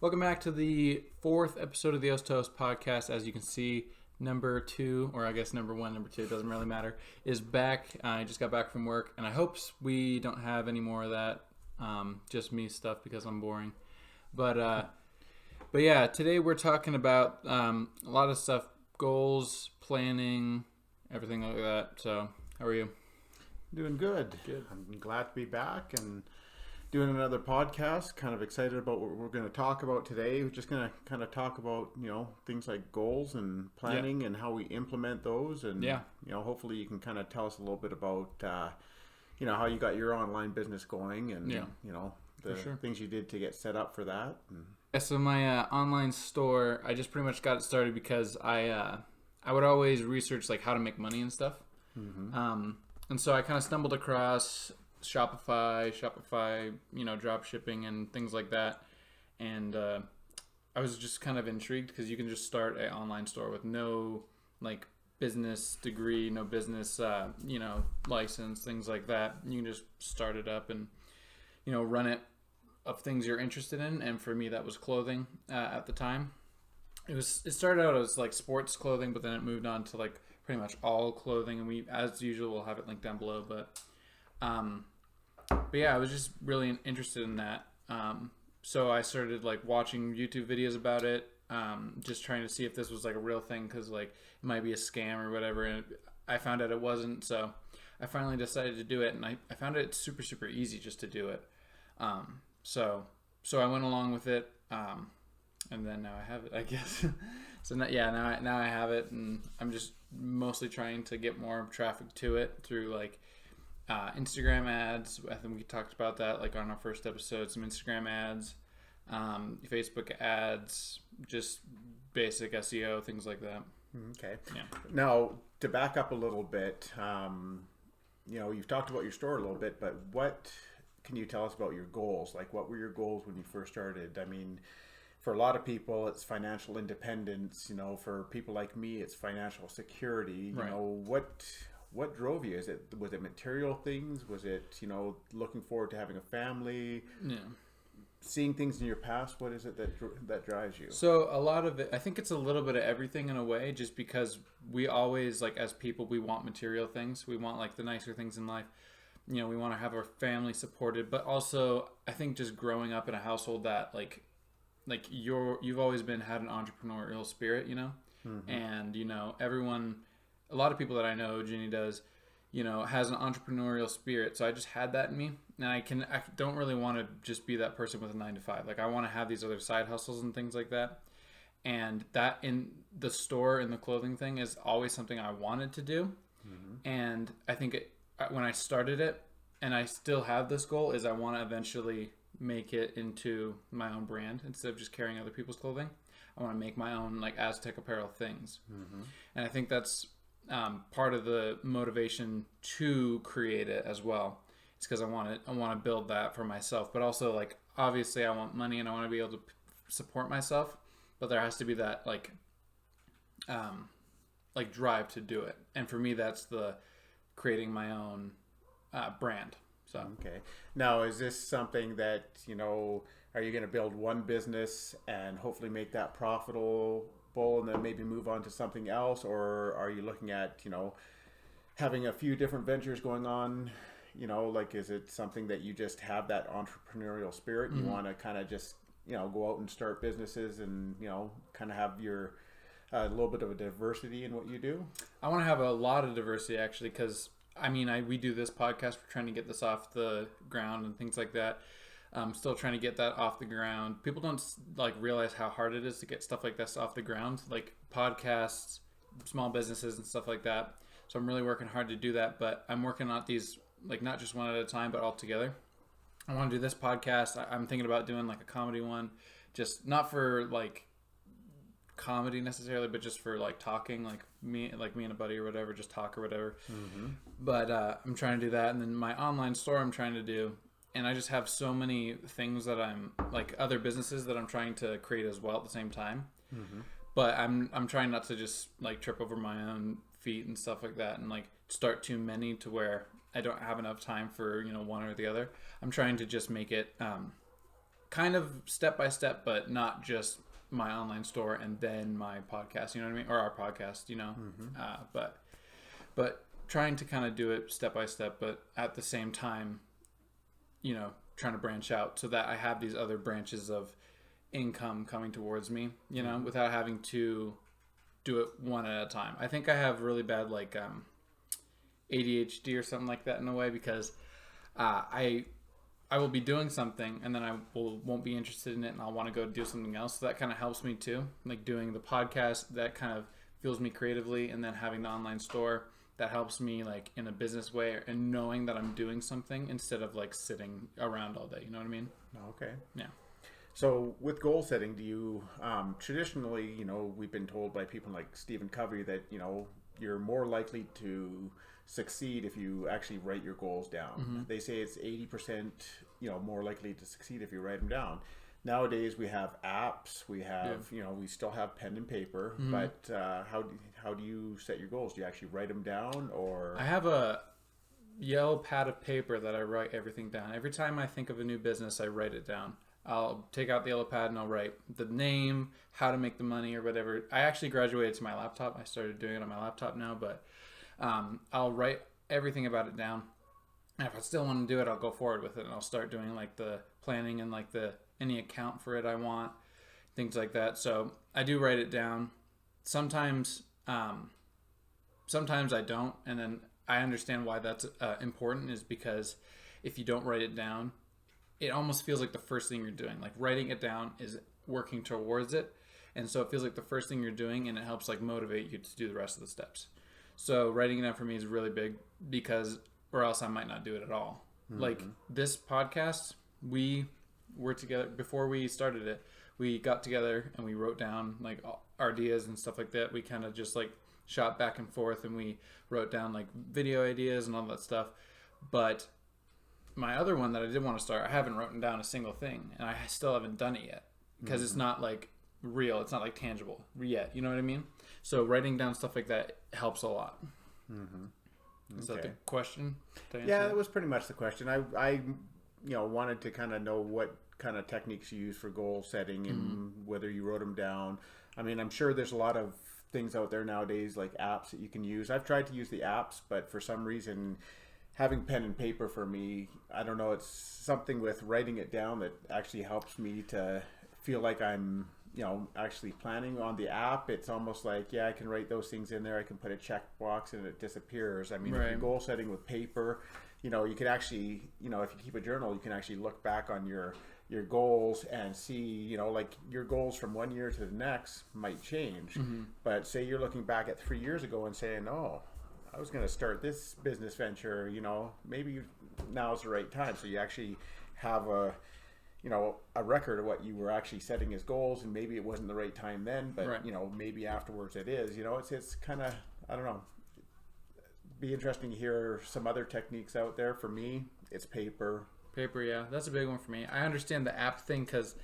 Welcome back to the fourth episode of the Aos-to-Aos podcast. As you can see, number 2, or I guess number 1, number 2, doesn't really matter, is back. I just got back from work, and I hope we don't have any more of that, just me stuff because I'm boring. But yeah, today we're talking about a lot of stuff, goals, planning, everything like that. So, how are you? Doing good. Good. I'm glad to be back and doing another podcast. Kind of excited about what we're going to talk about today. We're just going to kind of talk about, things like goals and planning and how we implement those. And, hopefully you can kind of tell us a little bit about, how you got your online business going and, the things you did to get set up for that. Yeah, so my online store, I just pretty much got it started because I would always research like how to make money and stuff. Mm-hmm. And so I kind of stumbled across Shopify, drop shipping and things like that. And I was just kind of intrigued because you can just start an online store with no like business degree, no business, license, things like that. You can just start it up and, run it of things you're interested in. And for me, that was clothing at the time. It started out as like sports clothing, but then it moved on to like pretty much all clothing. And we, as usual, we'll have it linked down below, but yeah, I was just really interested in that. So I started like watching YouTube videos about it, just trying to see if this was like a real thing because like it might be a scam or whatever. And I found out it wasn't. So I finally decided to do it, and I found it super, super easy just to do it. So I went along with it, and then now I have it, I guess. So now I have it, and I'm just mostly trying to get more traffic to it through like Instagram ads. I think we talked about that like on our first episode. Some Instagram ads, Facebook ads, just basic SEO, things like that. Okay. Yeah. Now, to back up a little bit, you've talked about your store a little bit, but what can you tell us about your goals? Like, what were your goals when you first started? I mean, for a lot of people, it's financial independence. For people like me, it's financial security. Right. What drove you? Was it material things? Was it, looking forward to having a family? Yeah. Seeing things in your past? What is it that drives you? So a lot of it, I think it's a little bit of everything in a way, just because we always, like as people, we want material things. We want like the nicer things in life. We want to have our family supported, but also I think just growing up in a household that like you've always had an entrepreneurial spirit, mm-hmm. And, everyone, a lot of people that I know, Ginny does, has an entrepreneurial spirit. So I just had that in me. And I don't really want to just be that person with a 9-to-5. Like I want to have these other side hustles and things like that. And that in the store and the clothing thing is always something I wanted to do. Mm-hmm. And I think when I started it, and I still have this goal, is I want to eventually make it into my own brand instead of just carrying other people's clothing. I want to make my own like Aztec apparel things. Mm-hmm. And I think that's part of the motivation to create it as well. It's because I want to build that for myself, but also like obviously I want money and I want to be able to support myself, but there has to be that like drive to do it. And for me, that's the creating my own brand. So okay. Now, is this something that are you going to build one business and hopefully make that profitable and then maybe move on to something else, or are you looking at having a few different ventures going on? Like, is it something that you just have that entrepreneurial spirit and you want to kind of just go out and start businesses and kind of have your a little bit of a diversity in what you do? I want to have a lot of diversity actually, because we do this podcast. We're trying to get this off the ground and things like that. I'm still trying to get that off the ground. People don't like realize how hard it is to get stuff like this off the ground, like podcasts, small businesses and stuff like that. So I'm really working hard to do that, but I'm working on these, like not just one at a time, but all together. I want to do this podcast. I'm thinking about doing like a comedy one, just not for like comedy necessarily, but just for like talking, like me and a buddy or whatever, just talk or whatever. Mm-hmm. But I'm trying to do that. And then my online store I'm trying to do. And I just have so many things that I'm like other businesses that I'm trying to create as well at the same time. Mm-hmm. But I'm trying not to just like trip over my own feet and stuff like that and like start too many to where I don't have enough time for one or the other. I'm trying to just make it kind of step by step, but not just my online store and then my podcast, you know what I mean? Or our podcast, you know? But trying to kind of do it step by step, but at the same time, you know, trying to branch out so that I have these other branches of income coming towards me, you know, without having to do it one at a time. I think I have really bad like ADHD or something like that in a way, because I will be doing something and then won't be interested in it and I'll want to go do something else. So that kind of helps me too. Like doing the podcast, that kind of fuels me creatively, and then having the online store, that helps me like in a business way, and knowing that I'm doing something instead of like sitting around all day. You know what I mean? Okay. Yeah. So with goal setting, do you traditionally, you know, we've been told by people like Stephen Covey that, you know, you're more likely to succeed if you actually write your goals down. They say it's 80%, you know, more likely to succeed if you write them down. Nowadays we have apps, we have, you know, we still have pen and paper, but how do you set your goals? Do you actually write them down, or? I have a yellow pad of paper that I write everything down. Every time I think of a new business, I write it down. I'll take out the yellow pad and I'll write the name, how to make the money, or whatever. I actually graduated to my laptop. I started doing it on my laptop now, but I'll write everything about it down. And if I still want to do it, I'll go forward with it, and I'll start doing like the planning and like any account for it I want, things like that. So I do write it down. Sometimes I don't, and then I understand why that's important, is because if you don't write it down, it almost feels like the first thing you're doing. Like writing it down is working towards it. And so it feels like the first thing you're doing, and it helps like motivate you to do the rest of the steps. So writing it down for me is really big, because, or else I might not do it at all. Like this podcast, we were together before we started it. We got together and we wrote down like our ideas and stuff like that. We kind of just like shot back and forth, and we wrote down like video ideas and all that stuff. But my other one that I did want to start, I haven't written down a single thing, and I still haven't done it yet, because it's not like real. It's not like tangible yet. You know what I mean? So writing down stuff like that helps a lot. Is that the question? Yeah, that was pretty much the question. I you know, wanted to kind of know what kind of techniques you use for goal setting, and whether you wrote them down. I mean, I'm sure there's a lot of things out there nowadays, like apps that you can use. I've tried to use the apps, but for some reason, having pen and paper for me, I don't know, it's something with writing it down that actually helps me to feel like I'm, you know, actually planning on the app. It's almost like, yeah, I can write those things in there. I can put a checkbox and it disappears. I mean, if you're goal setting with paper, you know, you can actually, you know, if you keep a journal, you can actually look back on your goals and see, you know, like your goals from one year to the next might change. But say you're looking back at 3 years ago and saying, oh, I was going to start this business venture, you know, maybe now's the right time. So you actually have a, you know, a record of what you were actually setting as goals, and maybe it wasn't the right time then, but you know, maybe afterwards it is. You know, it's kind of, I don't know. Be interesting to hear some other techniques out there. For me, it's paper. Paper, yeah, that's a big one for me. I understand the app thing, because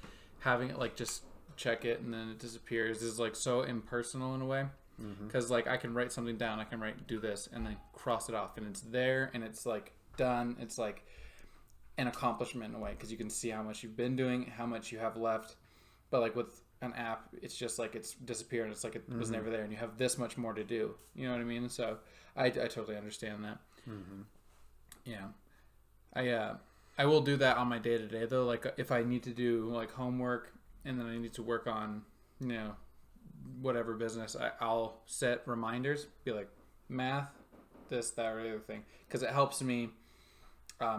having it like just check it and then it disappears is like so impersonal in a way. Because like I can write something down, I can write do this and then cross it off, and it's there and it's like done. It's like an accomplishment in a way, because you can see how much you've been doing, how much you have left. But like with an app, it's just like it's disappeared. It's like it was never there, and you have this much more to do. You know what I mean? So I totally understand that. Yeah, I will do that on my day to day though. Like if I need to do like homework, and then I need to work on, you know, whatever business, I'll set reminders, be like math, this, that, or the other thing, because it helps me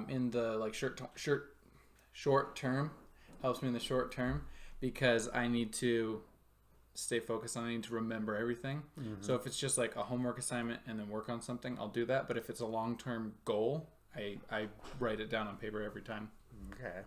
in the like short term, helps me in the short term, because I need to stay focused on, I need to remember everything. So if it's just like a homework assignment and then work on something, I'll do that. But if it's a long-term goal, I write it down on paper every time. Okay.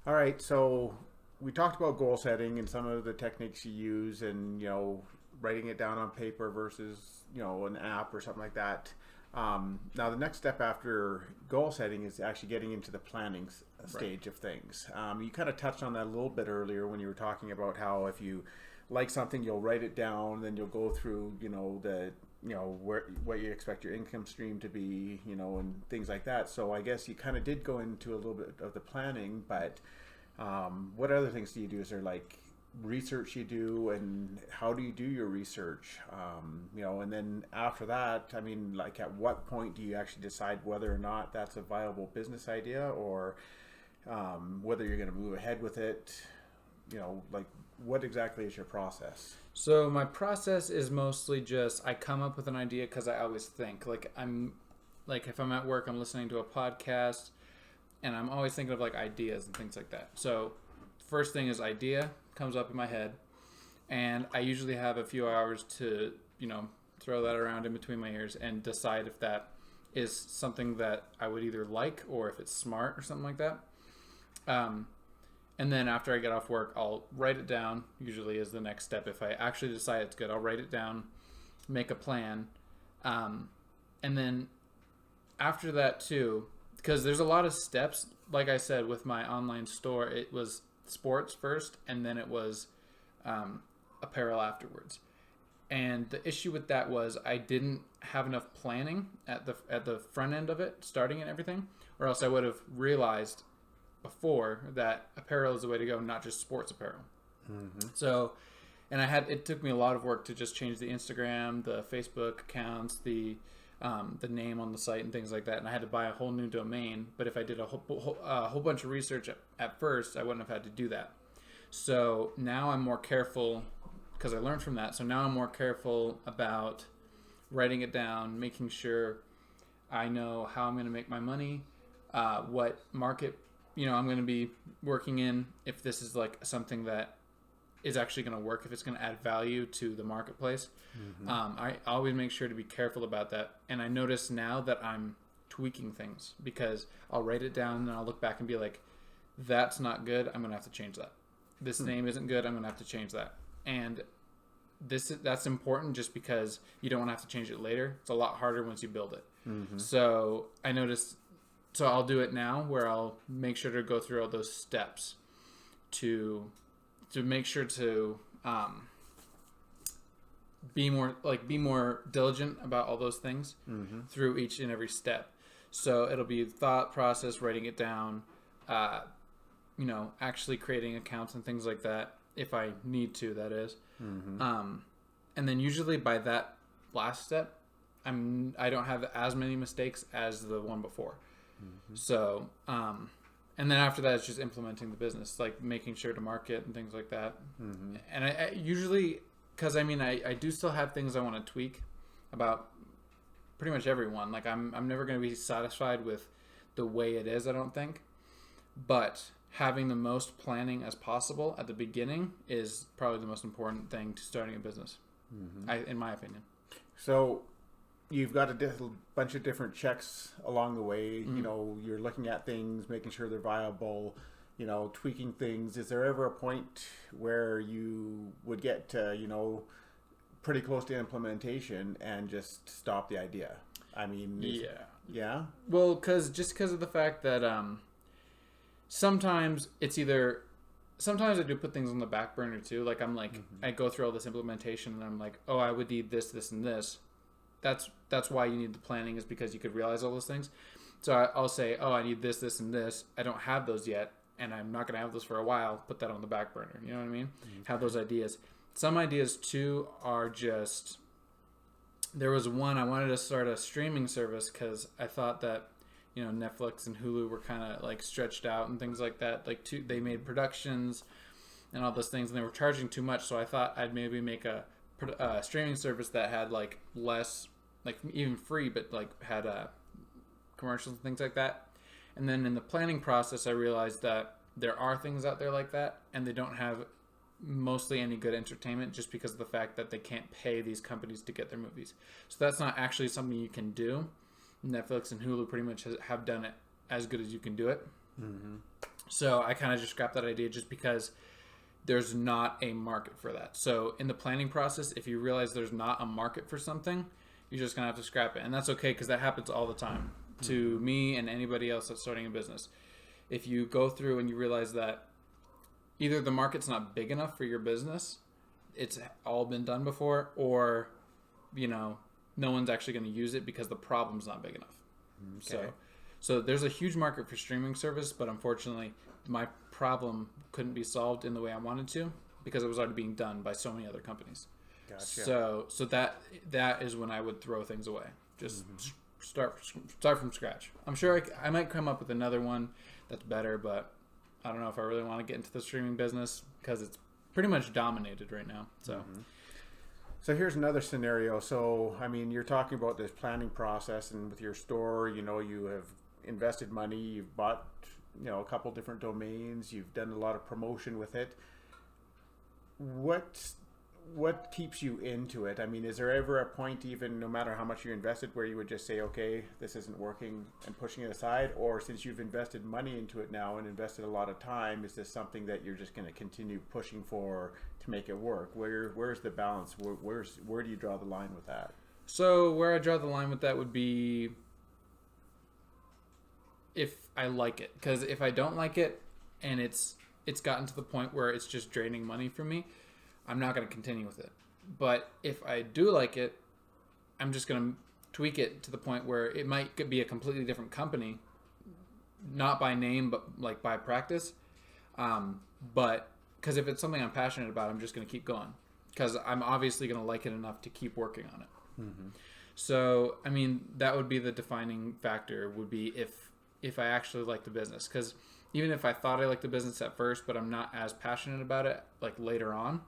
All right, so we talked about goal setting and some of the techniques you use, and, you know, writing it down on paper versus, you know, an app or something like that. Now the next step after goal setting is actually getting into the planning stage of things. You kind of touched on that a little bit earlier when you were talking about how if you like something, you'll write it down, then you'll go through, you know, what you expect your income stream to be, you know, and things like that. So I guess you kind of did go into a little bit of the planning, but What other things do you do? Is there like research you do, and how do you do your research? And then after that, I mean, like at what point do you actually decide whether or not that's a viable business idea, or whether you're going to move ahead with it? Like what exactly is your process? So my process is mostly just I come up with an idea because I always think like if I'm at work, I'm listening to a podcast, and I'm always thinking of like ideas and things like that. So first thing is idea comes up in my head, and I usually have a few hours to throw that around in between my ears and decide if that is something that I would either like or if it's smart or something like that. And then after I get off work, I'll write it down, usually is the next step. If I actually decide it's good, I'll write it down, make a plan. And then after that too, because there's a lot of steps, like I said, with my online store, it was sports first, and then it was apparel afterwards. And the issue with that was I didn't have enough planning at the front end of it, starting and everything, or else I would have realized before that apparel is the way to go, not just sports apparel. Mm-hmm. So, and it took me a lot of work to just change the Instagram, the Facebook accounts, the name on the site and things like that. And I had to buy a whole new domain. But if I did a whole bunch of research at first, I wouldn't have had to do that. So now I'm more careful because I learned from that. So now I'm more careful about writing it down, making sure I know how I'm going to make my money, what market I'm going to be working in, if this is like something that is actually going to work, if it's going to add value to the marketplace. Mm-hmm. I always make sure to be careful about that. And I notice now that I'm tweaking things because I'll write it down and I'll look back and be like, that's not good. I'm going to have to change that. This name isn't good. I'm going to have to change that. And that's important just because you don't want to have to change it later. It's a lot harder once you build it. Mm-hmm. So I noticed... So I'll do it now where I'll make sure to go through all those steps to make sure to be more diligent about all those things through each and every step. So it'll be thought process, writing it down, actually creating accounts and things like that if I need to, that is. Mm-hmm. And then usually by that last step, I don't have as many mistakes as the one before. Mm-hmm. So, and then after that, it's just implementing the business, like making sure to market and things like that. Mm-hmm. And I usually, because I do still have things I want to tweak about pretty much everyone. Like I'm never going to be satisfied with the way it is, I don't think. But having the most planning as possible at the beginning is probably the most important thing to starting a business, in my opinion. So you've got a bunch of different checks along the way. Mm-hmm. You're looking at things, making sure they're viable, tweaking things. Is there ever a point where you would get to, pretty close to implementation and just stop the idea? I mean, yeah. Well, because of the fact that sometimes I do put things on the back burner too. Like I go through all this implementation and I'm like, oh, I would need this, this, and this. That's why you need the planning, is because you could realize all those things. So I'll say, oh, I need this, this, and this. I don't have those yet, and I'm not going to have those for a while. Put that on the back burner. You know what I mean? Mm-hmm. Have those ideas. Some ideas, too, are just... There was one, I wanted to start a streaming service because I thought that, Netflix and Hulu were kind of, like, stretched out and things like that. Like, they made productions and all those things, and they were charging too much, so I thought I'd maybe make a streaming service that had like less, like even free, but like had commercials and things like that. And then in the planning process, I realized that there are things out there like that, and they don't have mostly any good entertainment just because of the fact that they can't pay these companies to get their movies. So that's not actually something you can do. Netflix and Hulu pretty much have done it as good as you can do it. Mm-hmm. So I kind of just scrapped that idea just because there's not a market for that. So in the planning process, if you realize there's not a market for something, you're just going to have to scrap it. And that's okay, because that happens all the time to me and anybody else that's starting a business. If you go through and you realize that either the market's not big enough for your business, it's all been done before, or, no one's actually going to use it because the problem's not big enough. Okay. So there's a huge market for streaming service, but unfortunately, my problem couldn't be solved in the way I wanted to because it was already being done by so many other companies. Gotcha. So that is when I would throw things away. Just start from scratch. I'm sure I might come up with another one that's better, but I don't know if I really want to get into the streaming business because it's pretty much dominated right now. So. So here's another scenario. So, I mean, you're talking about this planning process, and with your store, you know, you have invested money, you've bought, you know, a couple different domains, you've done a lot of promotion with it. What keeps you into it? I mean, is there ever a point, even no matter how much you invested, where you would just say, okay, this isn't working and pushing it aside? Or since you've invested money into it now and invested a lot of time, is this something that you're just going to continue pushing for to make it work? Where's the balance? Where do you draw the line with that? So where I draw the line with that would be if I like it. Because if I don't like it and it's gotten to the point where it's just draining money from me, I'm not going to continue with it. But if I do like it, I'm just going to tweak it to the point where it might be a completely different company, not by name, but like by practice. But because if it's something I'm passionate about, I'm just going to keep going because I'm obviously going to like it enough to keep working on it. So, I mean, that would be the defining factor would be if I actually like the business. Because even if I thought I liked the business at first, but I'm not as passionate about it, like later on,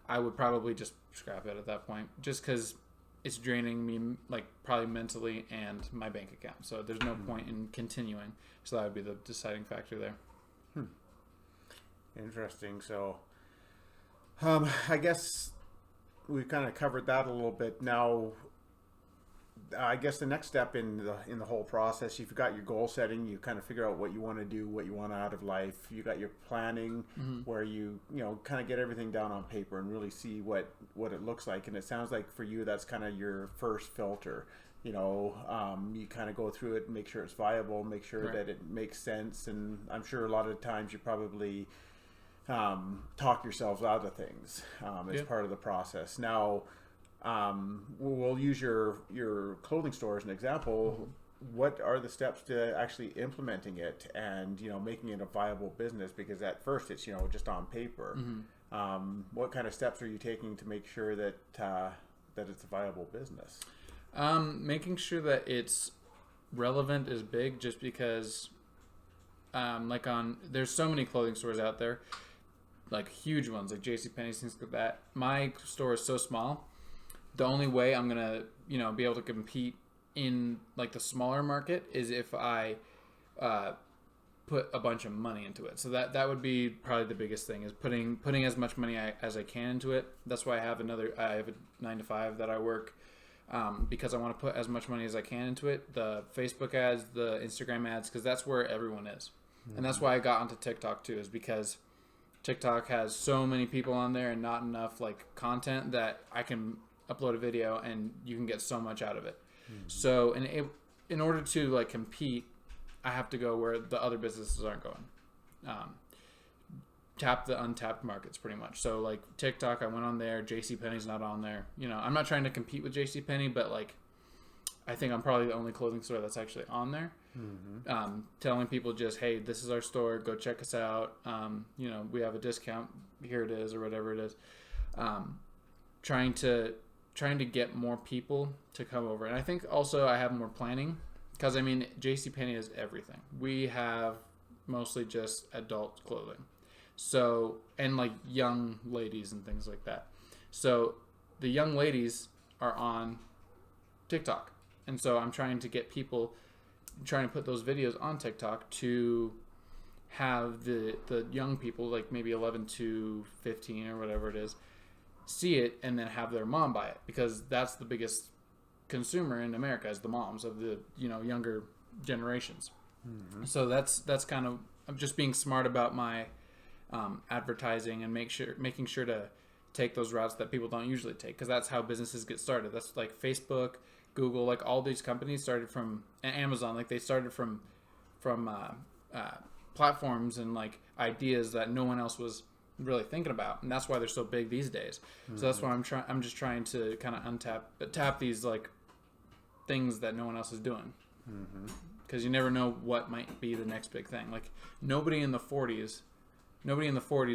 I would probably just scrap it at that point, just because it's draining me, like probably mentally and my bank account. So there's no point in continuing. So that would be the deciding factor there. Interesting. So, I guess we've kind of covered that a little bit. Now, I guess the next step in the whole process, you've got your goal setting, you kind of figure out what you want to do, what you want out of life. You got your planning where you know, kind of get everything down on paper and really see what it looks like. And it sounds like for you, that's kind of your first filter. You know, you kind of go through it and make sure it's viable, make sure that it makes sense. And I'm sure a lot of times you probably talk yourselves out of things as part of the process. Now, we'll use your clothing store as an example. What are the steps to actually implementing it and, you know, making it a viable business? Because at first it's, you know, just on paper. What kind of steps are you taking to make sure that that it's a viable business? Making sure that it's relevant is big, just because there's so many clothing stores out there, like huge ones like JCPenney's, things like that. My store is so small. The only way I'm gonna, you know, be able to compete in like the smaller market is if I put a bunch of money into it. So that would be probably the biggest thing, is putting as much money as I can into it. That's why I have a 9-to-5 that I work, because I want to put as much money as I can into it. The Facebook ads, the Instagram ads, because that's where everyone is. And that's why I got onto TikTok too, is because TikTok has so many people on there and not enough like content that I can upload a video and you can get so much out of it. So in order to like compete, I have to go where the other businesses aren't going. Tap the untapped markets pretty much. So like TikTok, I went on there. JCPenney's not on there. You know, I'm not trying to compete with JCPenney, but like I think I'm probably the only clothing store that's actually on there. Telling people just, hey, this is our store, go check us out. You know, we have a discount, here it is, or whatever it is. Trying to get more people to come over. And I think also I have more planning, because I mean, JCPenney is everything. We have mostly just adult clothing. So, and like young ladies and things like that. So the young ladies are on TikTok. And so I'm trying to get people, trying to put those videos on TikTok to have the young people, like maybe 11 to 15 or whatever it is, see it and then have their mom buy it, because that's the biggest consumer in America, is the moms of the, you know, younger generations. So that's kind of, I'm just being smart about my advertising and making sure to take those routes that people don't usually take, because that's how businesses get started. That's like Facebook, Google, like all these companies started from, Amazon, like they started from platforms and like ideas that no one else was really thinking about, and that's why they're so big these days. So that's why I'm just trying to kind of tap these like things that no one else is doing, because you never know what might be the next big thing. Like nobody in the 40s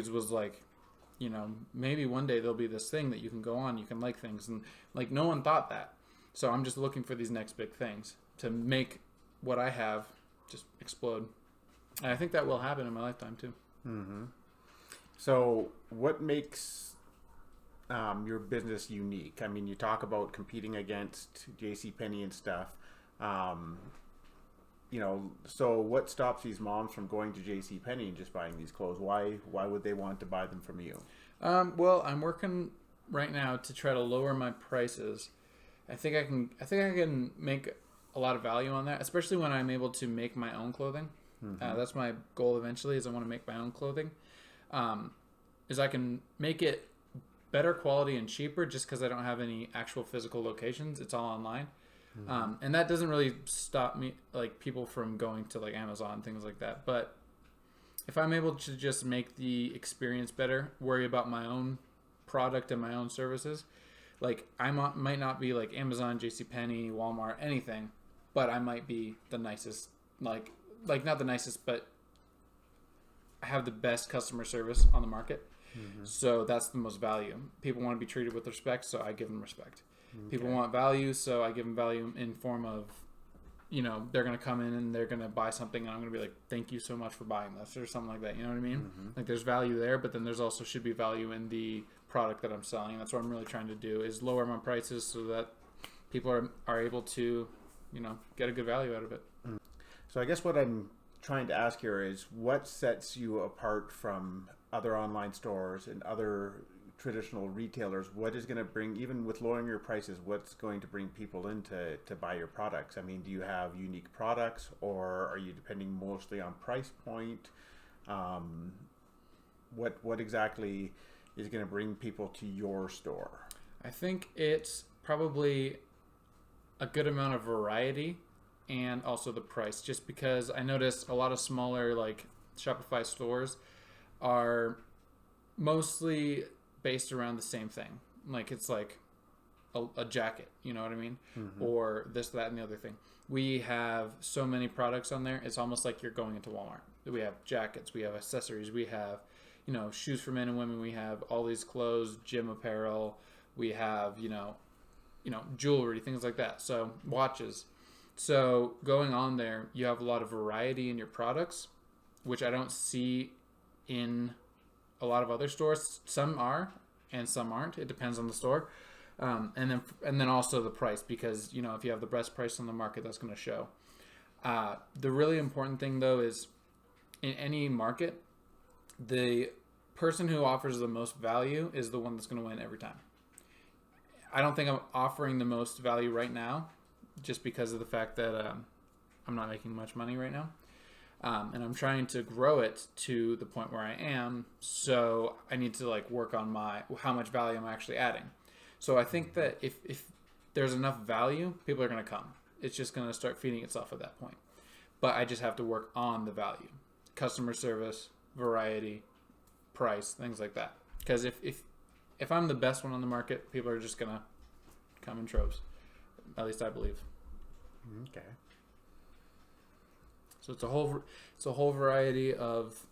was like, you know, maybe one day there'll be this thing that you can go on, you can like things, and like no one thought that. So I'm just looking for these next big things to make what I have just explode. And I think that will happen in my lifetime too. Mm-hmm. So what makes your business unique? I mean, you talk about competing against JCPenney and stuff. You know, so what stops these moms from going to JCPenney and just buying these clothes? Why would they want to buy them from you? Well, I'm working right now to try to lower my prices. I think I can make a lot of value on that, especially when I'm able to make my own clothing. Mm-hmm. That's my goal eventually, is I want to make my own clothing. Is I can make it better quality and cheaper just because I don't have any actual physical locations. It's all online. Mm-hmm. And that doesn't really stop me, like people from going to like Amazon, things like that. But if I'm able to just make the experience better, worry about my own product and my own services, like I might not be like Amazon, JCPenney, Walmart, anything, but I might be the nicest, like not the nicest, but I have the best customer service on the market. Mm-hmm. So that's the most value. People want to be treated with respect, so I give them respect. Okay. People want value, so I give them value in form of, you know, they're going to come in and they're going to buy something and I'm going to be like, thank you so much for buying this or something like that. You know what I mean? Mm-hmm. Like there's value there, but then there's also should be value in the product that I'm selling. That's what I'm really trying to do, is lower my prices so that people are able to, you know, get a good value out of it. So I guess what I'm trying to ask here is what sets you apart from other online stores and other traditional retailers? What is going to bring, even with lowering your prices, what's going to bring people in to buy your products? I mean, do you have unique products, or are you depending mostly on price point? What exactly is going to bring people to your store? I think it's probably a good amount of variety and also the price, just because I noticed a lot of smaller like Shopify stores are mostly based around the same thing. Like it's like a jacket, you know what I mean? Mm-hmm. Or this, that, and the other thing. We have so many products on there. It's almost like you're going into Walmart. We have jackets, we have accessories, we have, you know, shoes for men and women. We have all these clothes, gym apparel. We have, you know, jewelry, things like that. So watches. So going on there, you have a lot of variety in your products, which I don't see in a lot of other stores. Some are and some aren't. It depends on the store. And then also the price, because, you know, if you have the best price on the market, that's going to show. The really important thing though is in any market, the person who offers the most value is the one that's going to win every time. I don't think I'm offering the most value right now, just because of the fact that I'm not making much money right now. And I'm trying to grow it to the point where I am. So I need to like work on how much value I'm actually adding. So I think that if there's enough value, people are going to come. It's just going to start feeding itself at that point. But I just have to work on the value, customer service, variety, price, things like that. Because if I'm the best one on the market, people are just going to come in troves. At least I believe. Okay. So it's a whole variety of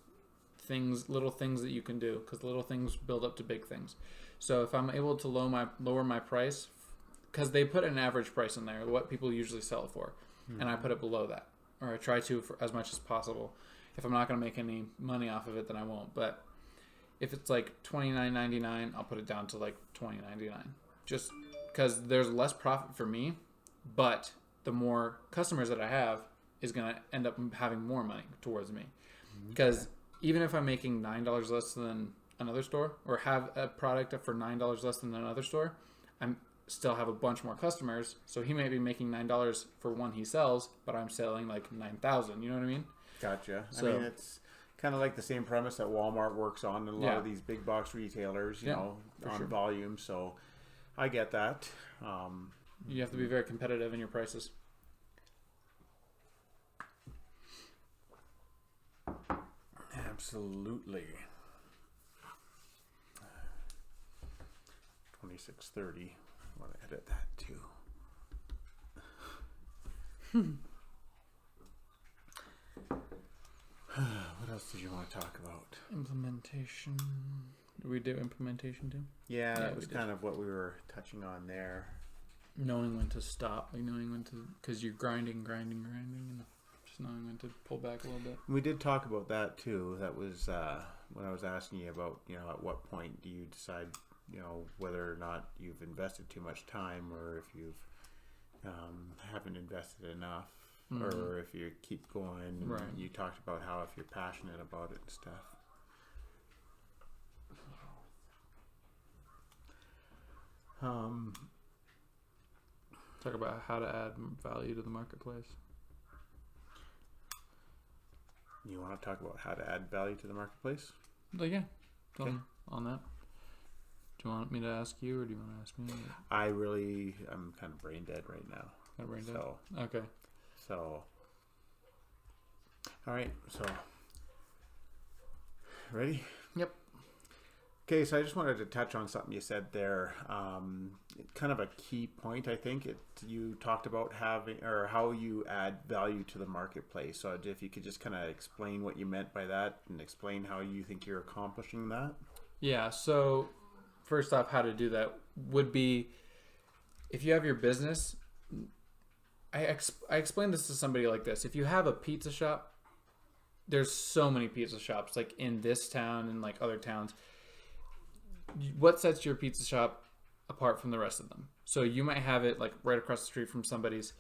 things, little things that you can do, because little things build up to big things. So if I'm able to lower my price, because they put an average price in there, what people usually sell it for, and I put it below that, or I try to for as much as possible. If I'm not going to make any money off of it, then I won't. But if it's like $29.99, I'll put it down to like $20.99, just because there's less profit for me, but the more customers that I have is going to end up having more money towards me. Because even if I'm making $9 less than another store, or have a product for $9 less than another store, I'm still have a bunch more customers. So he may be making $9 for one he sells, but I'm selling like 9,000. You know what I mean? Gotcha. So, I mean, it's kind of like the same premise that Walmart works on, and a lot of these big box retailers, you know, on volume. So I get that. You have to be very competitive in your prices. Absolutely. 2630. I want to edit that too. What else did you want to talk about? Implementation. Did we do implementation too? Yeah, Yeah, that was kind of what we were touching on there. Knowing when to stop, like knowing when to, because you're grinding, and just knowing when to pull back a little bit. We did talk about that too. That was when I was asking you about, at what point do you decide, whether or not you've invested too much time, or if you've haven't invested enough, or if you keep going. Right. You talked about how if you're passionate about it and stuff. Talk about how to add value to the marketplace. You want to talk about how to add value to the marketplace? Like, yeah. Okay. On that. Do you want me to ask you, or do you want to ask me? I'm kind of brain dead right now. Kind of brain dead? So, okay. So, all right. So, ready? Yep. Okay, so I just wanted to touch on something you said there. Kind of a key point, I think. You talked about having, or how you add value to the marketplace. So if you could just kind of explain what you meant by that, and explain how you think you're accomplishing that. Yeah. So first off, how to do that would be, if you have your business, I explained this to somebody like this. If you have a pizza shop, there's so many pizza shops like in this town and like other towns. What sets your pizza shop apart from the rest of them? So you might have it like right across the street from somebody's.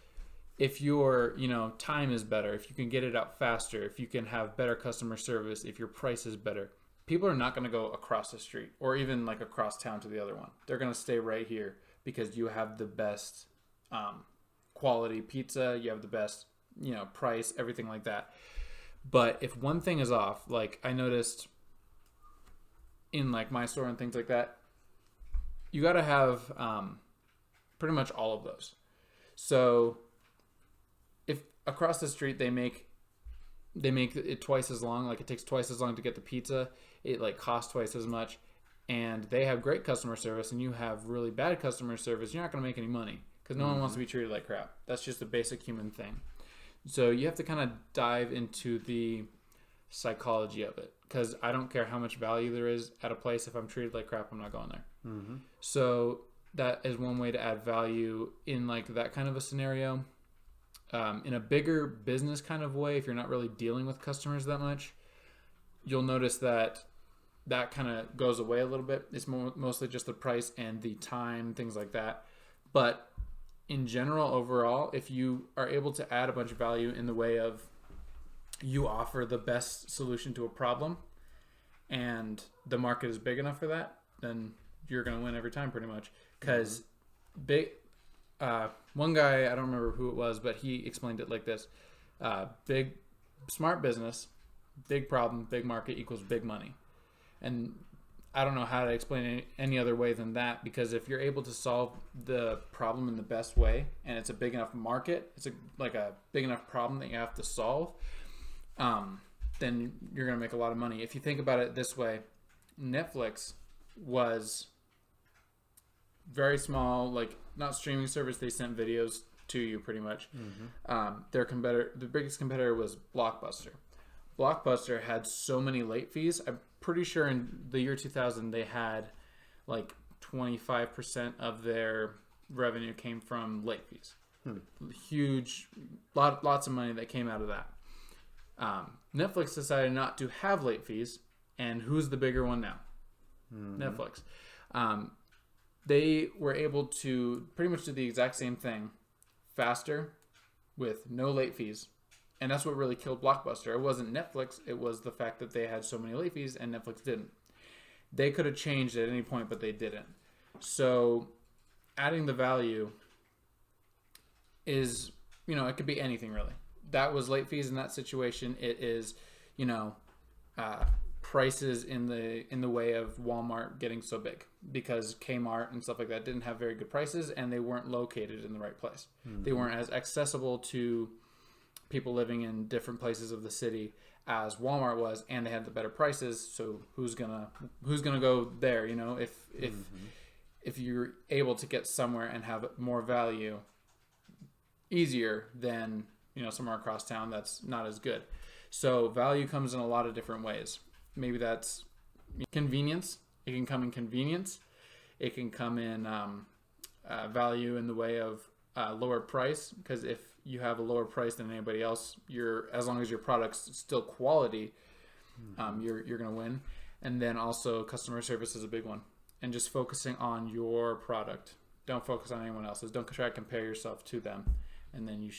If your, time is better, if you can get it out faster, if you can have better customer service, if your price is better, people are not going to go across the street or even like across town to the other one. They're going to stay right here because you have the best quality pizza, you have the best, price, everything like that. But if one thing is off, like I noticed in like my store and things like that, you got to have pretty much all of those. So if across the street they make it twice as long, like it takes twice as long to get the pizza, it like costs twice as much, and they have great customer service and you have really bad customer service, you're not going to make any money because no one wants to be treated like crap. That's just a basic human thing. So you have to kind of dive into the psychology of it, because I don't care how much value there is at a place. If I'm treated like crap, I'm not going there. So that is one way to add value in like that kind of a scenario. In a bigger business kind of way, if you're not really dealing with customers that much, you'll notice that kind of goes away a little bit. It's mostly just the price and the time, things like that. But in general, overall, if you are able to add a bunch of value in the way of you offer the best solution to a problem and the market is big enough for that, then you're going to win every time pretty much. Because one guy, I don't remember who it was, but he explained it like this. Big, smart business, big problem, big market equals big money. And I don't know how to explain it any other way than that, because if you're able to solve the problem in the best way and it's a big enough market, it's a big enough problem that you have to solve, then you're going to make a lot of money. If you think about it this way, Netflix was very small, like not streaming service. They sent videos to you pretty much. The biggest competitor was Blockbuster. Blockbuster had so many late fees. I'm pretty sure in the year 2000 they had like 25% of their revenue came from late fees. Huge, lots of money that came out of that. Netflix decided not to have late fees, and who's the bigger one now? Netflix. They were able to pretty much do the exact same thing faster with no late fees. And that's what really killed Blockbuster. It wasn't Netflix. It was the fact that they had so many late fees and Netflix didn't. They could have changed at any point, but they didn't. So adding the value is, it could be anything really. That was late fees in that situation. It is, prices in the way of Walmart getting so big, because Kmart and stuff like that didn't have very good prices and they weren't located in the right place. They weren't as accessible to people living in different places of the city as Walmart was, and they had the better prices. So who's gonna go there? If you're able to get somewhere and have more value easier than somewhere across town that's not as good. So value comes in a lot of different ways. Maybe that's convenience. It can come in convenience. It can come in value in the way of lower price, because if you have a lower price than anybody else, as long as your product's still quality, you're gonna win. And then also customer service is a big one, and just focusing on your product. Don't focus on anyone else's. Don't try to compare yourself to them. And then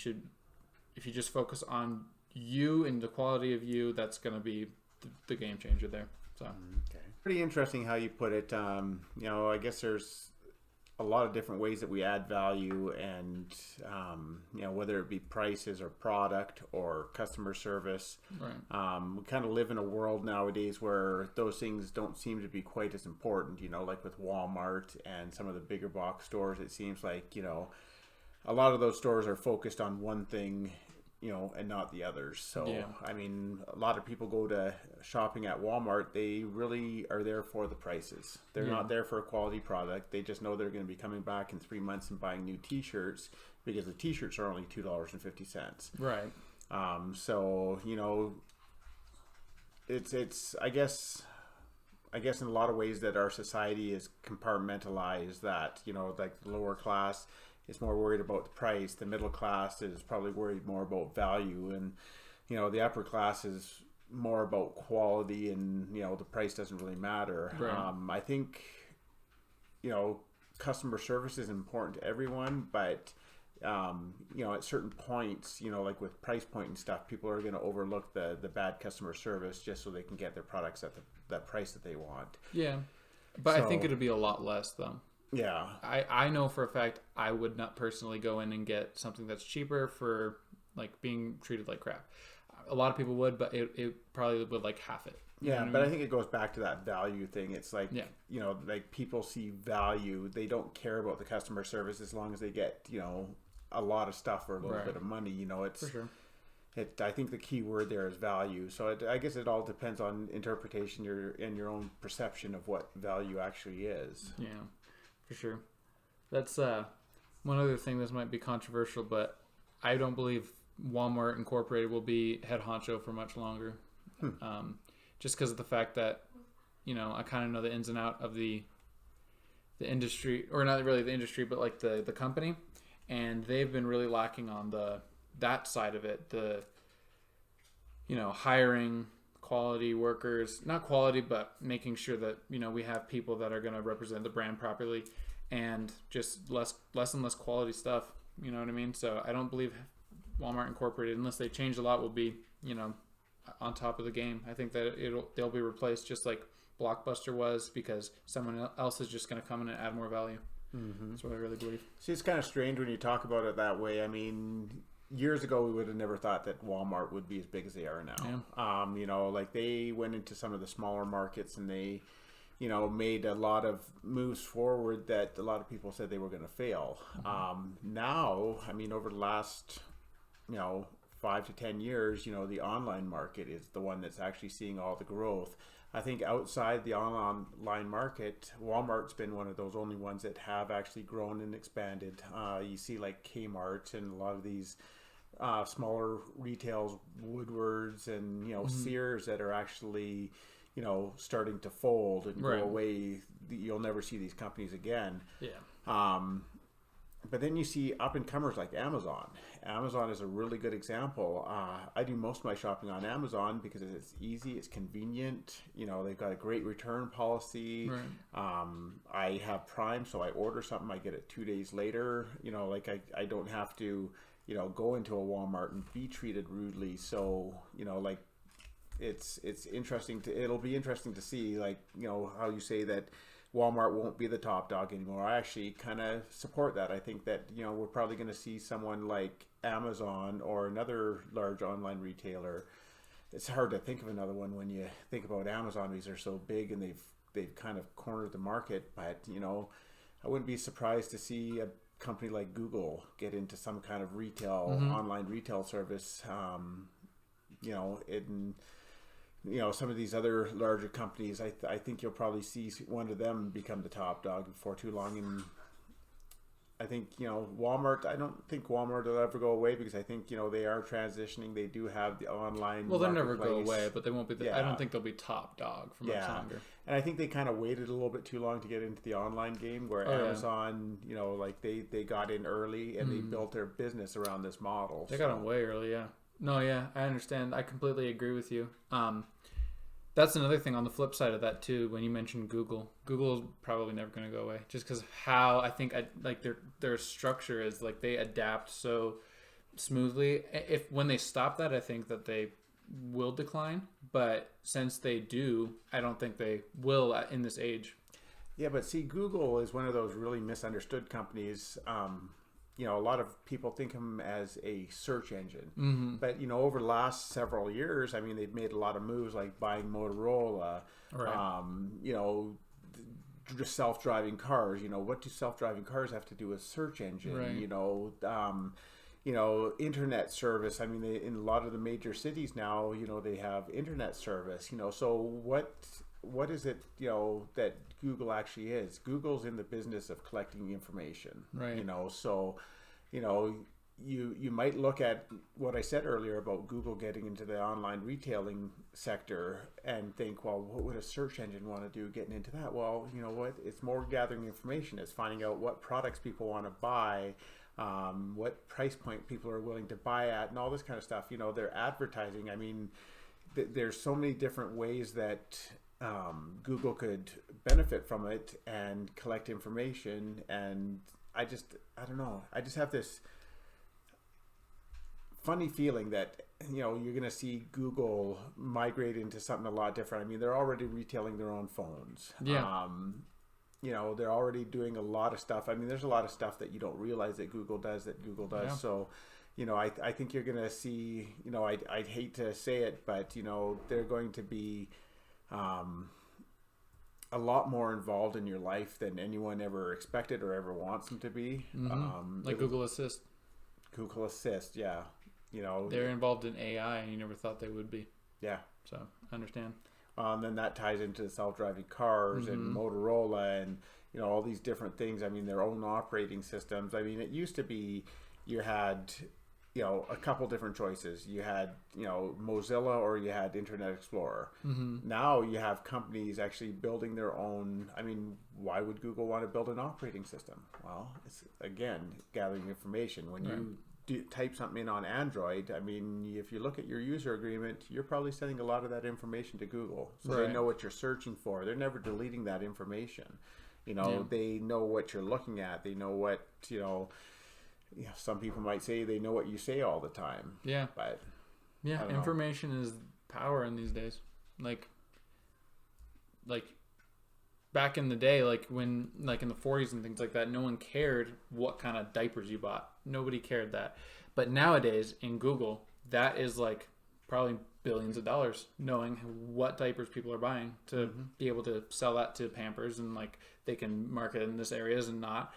if you just focus on you and the quality of you, that's gonna be the game changer there. So okay, pretty interesting how you put it. I guess there's a lot of different ways that we add value, and whether it be prices or product or customer service. right. We kind of live in a world nowadays where those things don't seem to be quite as important. Like with Walmart and some of the bigger box stores, it seems like a lot of those stores are focused on one thing, and not the others. So, Yeah. I mean, a lot of people go to shopping at Walmart. They really are there for the prices. They're Yeah. not there for a quality product. They just know they're going to be coming back in 3 months and buying new T-shirts, because the T-shirts are only $2.50. Right. So, it's I guess in a lot of ways that our society is compartmentalized, that, like the lower class is more worried about the price. The middle class is probably worried more about value, and the upper class is more about quality, and the price doesn't really matter. Right. I think customer service is important to everyone, but at certain points, like with price point and stuff, people are going to overlook the bad customer service just so they can get their products at the price that they want. Yeah. But I think it'll be a lot less though. Yeah. I know for a fact I would not personally go in and get something that's cheaper for like being treated like crap. A lot of people would, but it probably would like half it. Yeah, but I think it goes back to that value thing. It's like, like people see value. They don't care about the customer service as long as they get, a lot of stuff for a little bit of money. It's for sure. I think the key word there is value. So I guess it all depends on interpretation and your own perception of what value actually is. Yeah, for sure. That's one other thing. This might be controversial, but I don't believe Walmart Incorporated will be head honcho for much longer. Just because of the fact that, I kind of know the ins and out of the industry, or not really the industry, but like the company, and they've been really lacking on that side of it. The, hiring quality workers, not quality, but making sure that, we have people that are going to represent the brand properly, and just less and less quality stuff. You know what I mean? So I don't believe Walmart Incorporated, unless they change a lot, will be, on top of the game. I think that they'll be replaced just like Blockbuster was, because someone else is just going to come in and add more value. Mm-hmm. That's what I really believe. See, it's kind of strange when you talk about it that way. I mean, years ago we would have never thought that Walmart would be as big as they are now. Yeah. Like they went into some of the smaller markets, and they made a lot of moves forward that a lot of people said they were going to fail. Mm-hmm. Now, I mean, over the last 5 to 10 years, the online market is the one that's actually seeing all the growth. I think outside the online market, Walmart's been one of those only ones that have actually grown and expanded. You see like Kmart and a lot of these smaller retails, Woodwards and, mm-hmm. Sears, that are actually, starting to fold and go away. You'll never see these companies again. Yeah. But then you see up-and-comers like Amazon. Amazon is a really good example. I do most of my shopping on Amazon because it's easy, it's convenient. They've got a great return policy. Right. I have Prime, so I order something, I get it 2 days later. I don't have to, go into a Walmart and be treated rudely. So, it's interesting it'll be interesting to see, how you say that Walmart won't be the top dog anymore. I actually kind of support that. I think that, we're probably going to see someone like Amazon or another large online retailer. It's hard to think of another one when you think about Amazon, because they're so big and they've kind of cornered the market. But, I wouldn't be surprised to see a company like Google get into some kind of retail, mm-hmm. online retail service, some of these other larger companies. I think you'll probably see one of them become the top dog before too long. And I think, Walmart, I don't think Walmart will ever go away because I think, they are transitioning. They do have the online Well, they'll never go marketplace. away, but they won't be. I don't think they'll be top dog for much Yeah. longer. And I think they kind of waited a little bit too long to get into the online game where Amazon, like they got in early and they built their business around this model. They got in way early, yeah. No, yeah, I understand. I completely agree with you. That's another thing on the flip side of that too. When you mentioned Google's probably never going to go away, just because how I think like their structure is like they adapt so smoothly. If when they stop that, I think that they will decline. But since they do, I don't think they will in this age. Yeah, but see, Google is one of those really misunderstood companies. A lot of people think of them as a search engine. But, over the last several years, I mean, they've made a lot of moves like buying Motorola, just self-driving cars. What do self-driving cars have to do with search engine? Right. Internet service. I mean, in a lot of the major cities now, they have internet service. So what is it, that Google actually is? Google's in the business of collecting information. Right. So, you might look at what I said earlier about Google getting into the online retailing sector and think, well, what would a search engine want to do getting into that? Well, you know what? It's more gathering information. It's finding out what products people want to buy, what price point people are willing to buy at, and all this kind of stuff. Their advertising. I mean, there's so many different ways that Google could benefit from it and collect information. And I don't know. I just have this funny feeling that you're going to see Google migrate into something a lot different. I mean, they're already retailing their own phones. Yeah. They're already doing a lot of stuff. I mean, there's a lot of stuff that you don't realize that Google does. Yeah. So, I think you're going to see, I'd hate to say it, but, they're going to be a lot more involved in your life than anyone ever expected or ever wants them to be. Like Google Assist. Google Assist, yeah. They're involved in AI, and you never thought they would be. Yeah. So I understand. And then that ties into the self-driving cars and Motorola and all these different things. I mean, their own operating systems. I mean, it used to be you had a couple different choices. You had Mozilla or you had Internet Explorer. Now you have companies actually building their own. I mean, why would Google want to build an operating system? Well, it's again gathering information. When you type something in on Android, I mean, if you look at your user agreement, you're probably sending a lot of that information to Google, so they know what you're searching for. They're never deleting that information. They know what you're looking at. They know what some people might say they know what you say all the time. Yeah. But information is power in these days. Like back in the day, like when like in the 40s and things like that, no one cared what kind of diapers you bought. Nobody cared that. But nowadays in Google, that is like probably billions of dollars, knowing what diapers people are buying to be able to sell that to Pampers, and like they can market in this areas and not.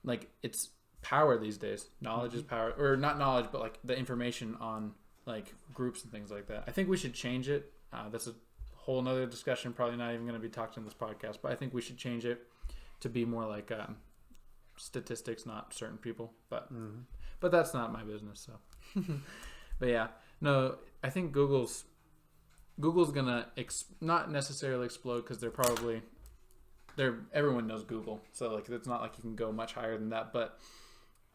Like it's power these days. Knowledge is power, or not knowledge, but like the information on like groups and things like that. I think we should change it. That's a whole nother discussion, probably not even going to be talked in this podcast, but I think we should change it to be more like statistics, not certain people, but that's not my business. So but yeah, no, I think Google's gonna not necessarily explode, because everyone knows Google, so like it's not like you can go much higher than that. But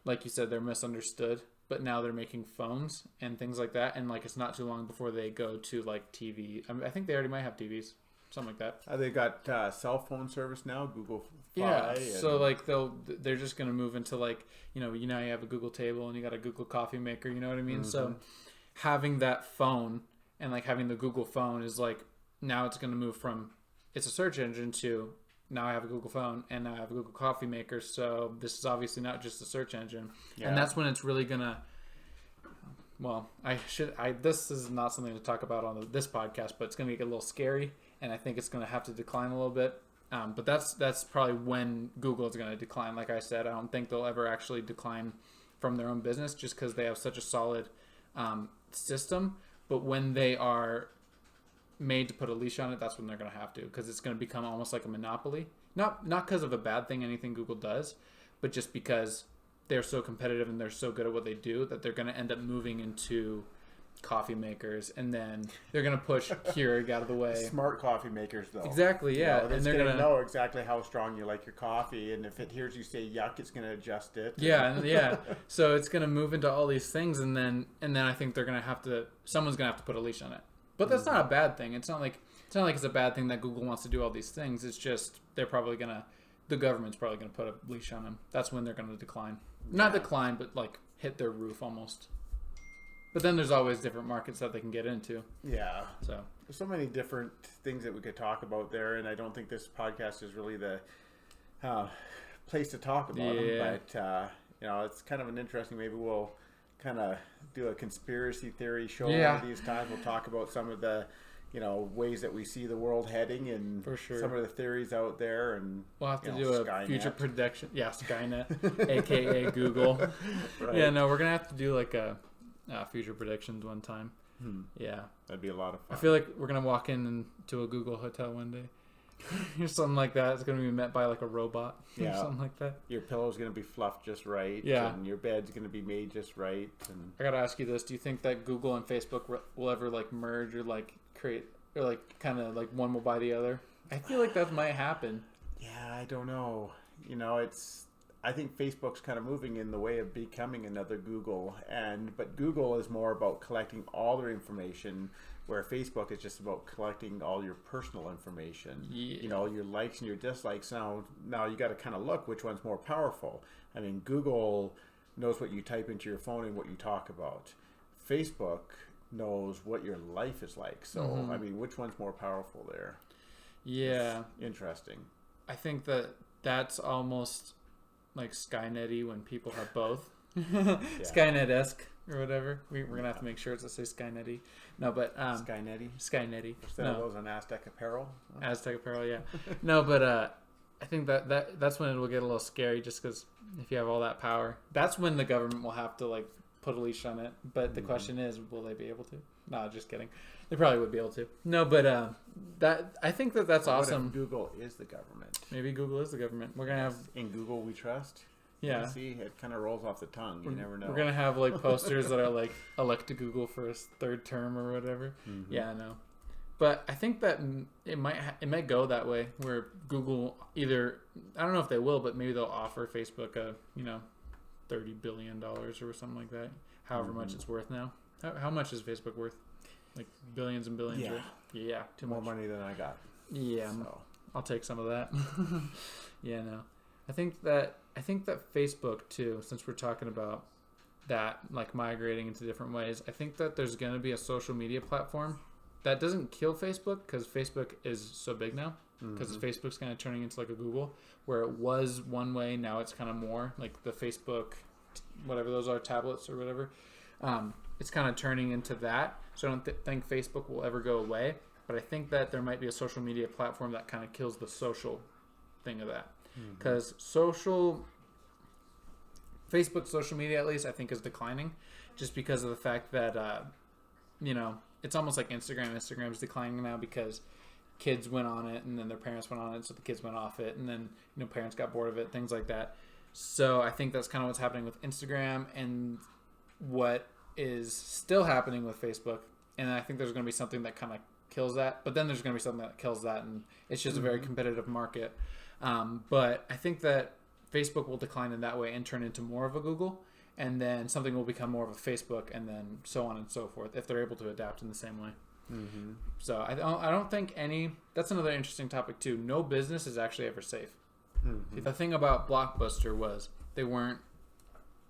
like you said, they're misunderstood. But now they're making phones and things like that, and like it's not too long before they go to like TV. I mean, I think they already might have TVs, something like that. They got cell phone service now, Google Fi. Yeah, so like they're just gonna move into like you have a Google table and you got a Google coffee maker. You know what I mean? So having that phone and like having the Google phone is like now it's gonna move from it's a search engine to now I have a Google phone and now I have a Google coffee maker. So this is obviously not just a search engine. Yeah. And that's when it's really going to, this is not something to talk about on this podcast, but it's going to get a little scary. And I think it's going to have to decline a little bit. But that's probably when Google is going to decline. Like I said, I don't think they'll ever actually decline from their own business just because they have such a solid system. But when they are made to put a leash on it, that's when they're going to have to, because it's going to become almost like a monopoly. Not because of a bad thing, anything Google does, but just because they're so competitive and they're so good at what they do that they're going to end up moving into coffee makers, and then they're going to push Keurig out of the way. Smart coffee makers, though. Exactly, yeah. And they're going to know exactly how strong you like your coffee, and if it hears you say yuck, it's going to adjust it. Yeah. So it's going to move into all these things, and then I think they're going to have to. Someone's going to have to put a leash on it. But that's not a bad thing. It's not like it's a bad thing that Google wants to do all these things. It's just they're probably going to. The government's probably going to put a leash on them. That's when they're going to decline. Not decline, but like hit their roof almost. But then there's always different markets that they can get into. Yeah. So there's so many different things that we could talk about there, and I don't think this podcast is really the place to talk about them. But it's kind of an interesting. Maybe we'll kind of do a conspiracy theory show one of these times. We'll talk about some of the ways that we see the world heading, and for sure some of the theories out there, and we'll have to do a Skynet. future prediction. Yeah, Skynet, aka Google. Right. Yeah, no, we're gonna have to do like a future predictions one time. Yeah, that'd be a lot of fun. I feel like we're gonna walk into a Google hotel one day or something like that. It's gonna be met by like a robot or something like that. Your pillow's gonna be fluffed just right. Yeah, and your bed's gonna be made just right. And I gotta ask you this: do you think that Google and Facebook will ever like merge or like create or like kind of like one will buy the other? I feel like that might happen. Yeah, I don't know. I think Facebook's kind of moving in the way of becoming another Google, but Google is more about collecting all their information, where Facebook is just about collecting all your personal information. Yeah. Your likes and your dislikes. Now you got to kind of look which one's more powerful. I mean, Google knows what you type into your phone and what you talk about. Facebook knows what your life is like. So, I mean, which one's more powerful there? Yeah. It's interesting. I think that's almost like Skynet-y when people have both. Skynet-esque or whatever. We're going to have to make sure it's to say Skynet-y. No, but... Skynet-y? Skynet-y. Instead of those on Aztec Apparel? Aztec Apparel, yeah. No, but I think that's when it will get a little scary, just because if you have all that power, that's when the government will have to like put a leash on it. But the question is, will they be able to? No, just kidding. They probably would be able to. No, but I think that's awesome. What if Google is the government? Maybe Google is the government. We're gonna have in Google we trust. Yeah. See, it kind of rolls off the tongue. You never know. We're gonna have like posters that are like elect Google for a third term or whatever. Yeah, I know. But I think that it might go that way, where Google either, I don't know if they will, but maybe they'll offer Facebook a $30 billion or something like that, however much it's worth now. How much is Facebook worth? Like billions and billions. Yeah, right? Yeah, too much. More money than I got. Yeah, so. I'll take some of that. Yeah, no, I think that Facebook too, since we're talking about that, like migrating into different ways, I think that there's going to be a social media platform that doesn't kill Facebook, because Facebook is so big now, because Facebook's kind of turning into like a Google, where it was one way, now it's kind of more like the Facebook, whatever those are, tablets or whatever. It's kind of turning into that. So I don't think Facebook will ever go away, but I think that there might be a social media platform that kind of kills the social thing of that. Because Facebook social media, at least, I think is declining, just because of the fact that, it's almost like Instagram. Instagram's declining now because kids went on it, and then their parents went on it, so the kids went off it, and then parents got bored of it, things like that. So I think that's kind of what's happening with Instagram, and what is still happening with Facebook. And I think there's going to be something that kind of kills that, but then there's going to be something that kills that, and it's just a very competitive market. But I think that Facebook will decline in that way and turn into more of a Google, and then something will become more of a Facebook, and then so on and so forth, if they're able to adapt in the same way. So I don't think that's another interesting topic too. No business is actually ever safe. The thing about Blockbuster was they weren't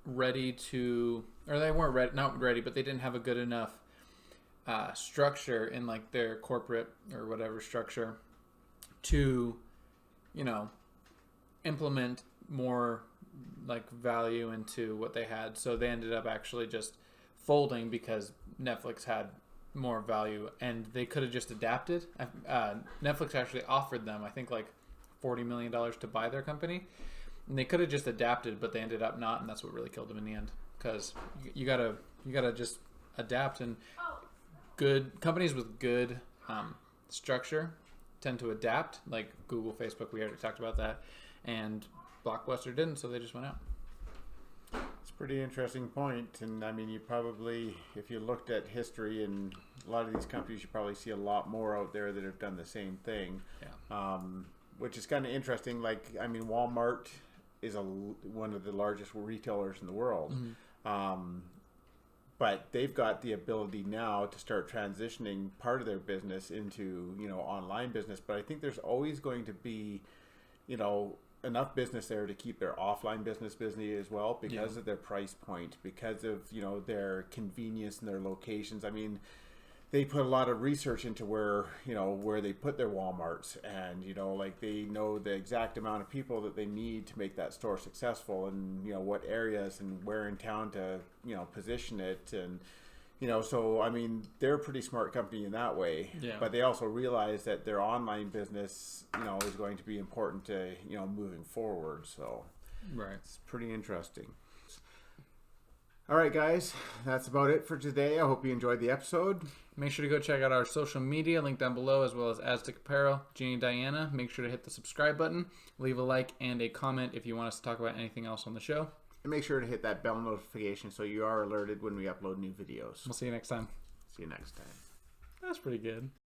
ready to, or they weren't ready, not ready, but they didn't have a good enough structure in like their corporate or whatever structure to, implement more like value into what they had. So they ended up actually just folding because Netflix had more value, and they could have just adapted. Netflix actually offered them, I think, like $40 million to buy their company, and they could have just adapted, but they ended up not, and that's what really killed them in the end. Because you gotta just adapt, and good companies with good structure tend to adapt, like Google, Facebook. We already talked about that, and Blockbuster didn't, so they just went out. It's a pretty interesting point. And I mean, you probably, if you looked at history and a lot of these companies, you probably see a lot more out there that have done the same thing. Yeah. Which is kind of interesting. Like, I mean, Walmart is one of the largest retailers in the world. But they've got the ability now to start transitioning part of their business into, online business. But I think there's always going to be, enough business there to keep their offline business busy as well because of their price point, because of, their convenience and their locations. I mean, they put a lot of research into where they put their Walmarts, and like they know the exact amount of people that they need to make that store successful, and what areas and where in town to position it, and so I mean, they're a pretty smart company in that way. Yeah. But they also realize that their online business is going to be important to moving forward. So Right. it's pretty interesting. All right, guys, that's about it for today. I hope you enjoyed the episode. Make sure to go check out our social media, link down below, as well as Aztec Apparel, Ginny Diana. Make sure to hit the subscribe button, leave a like and a comment if you want us to talk about anything else on the show. And make sure to hit that bell notification so you are alerted when we upload new videos. We'll see you next time. See you next time. That's pretty good.